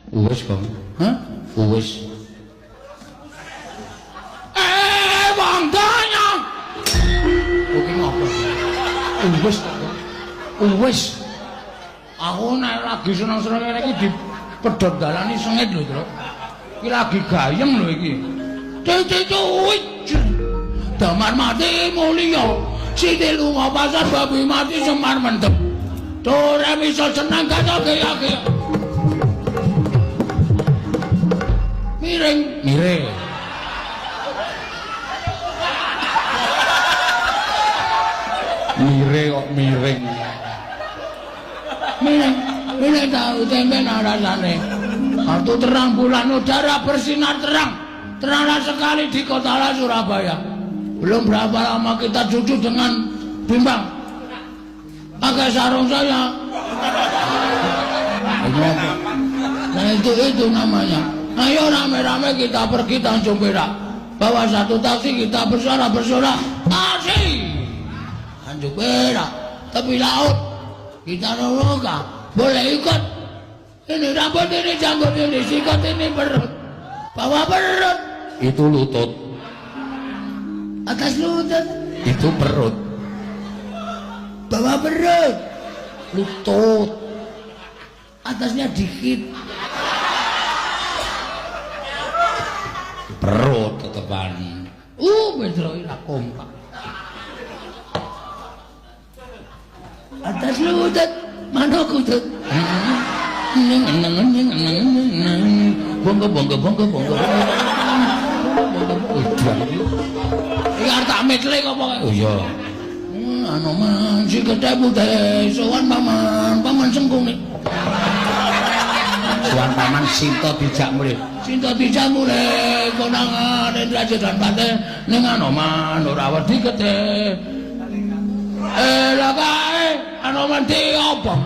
Wis kok. Hah? Wis. Wong donya. Kuwi ngopo? Wis kok. Wis. Aku nek lagi seneng-seneng ngene iki dipedhot dalani sengit lho, Tru. Iki lagi gayeng lho iki. Cuy. Damar mati mulya. Siti lunga pasar babi mati semar mendem. Dore iso seneng kaya gaya. Miring. Mire kok miring. Miring tahu tempe rasane. Waktu terang bulan udara bersinar terang. Teranglah sekali di kota Surabaya. Belum berapa lama kita duduk dengan bimbang. Pakai sarung saya. Nah itu namanya. Ayo rame-rame kita pergi Tanjung Perak. Bawa satu taksi kita bersorak-bersorak. Taksi! Tanjung Perak. Tepi laut. Kita noloka. Boleh ikut. Ini rambut, ini janggut, ini sikut, ini perut. Bawa perut. Itu lutut. Atas lutut. Itu perut. Bawa perut. Lutut. Atasnya dikit. Perut ketepan. Pedro ira kompak. Atas lutut. Mana kutut? Bonggo. Iki arep tak metle kok pokoke. Oh iya. Anu man si gede putih sowan paman sengkung nih. Sowan paman Sinta dijak mulih. Sinta dijak mulih konangan Indrajit dan Pate ning Anoman ora wedi gede. Lah kae Anoman diobong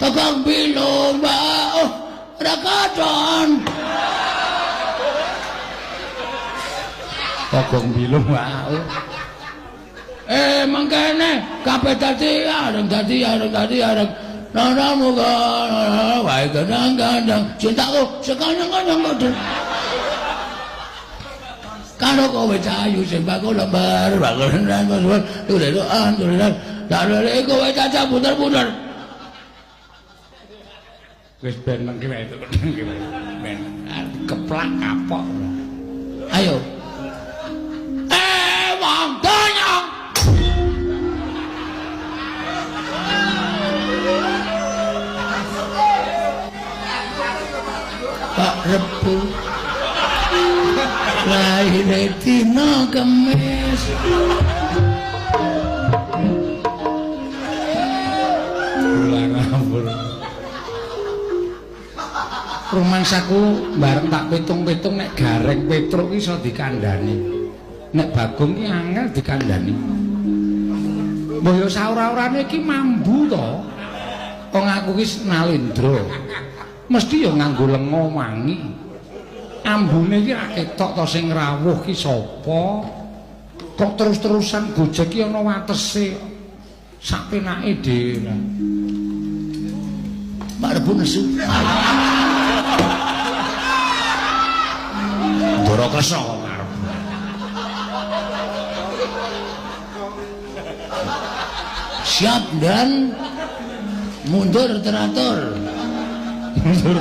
tegang bilung mbak ora kadon. Kogong bilung wae. Mangkene kabeh dadi areng. Nana muga wae kadang-kadang cintaku sekanyang-kanyang kodhe. Karo kowe cahayu sing bakul lembar, bakul nang tulen. Dalane kowe caca puter-puter. Wis ben mengki wae itu. Ben keplak kapok. Ayo. Wong donya. Pak Rebu lahir dina Kemis. Rumangsaku bareng tak pitung-pitung nek Gareng Petruk iso dikandhani. Nek Bagong ki angel dikandhani. Mbah ya saora-orane iki mambu to. Wong aku ki Nalendra. Mesti ya nganggo lenga wangi. Ambune iki ra ketok to sing rawuh ki sapa? Kok terus-terusan Gojek ki ana watese. Sak penake dhewe. Pak Rebu nesu. Ndara Kresna ngarep. Siap dan mundur teratur. Mundur.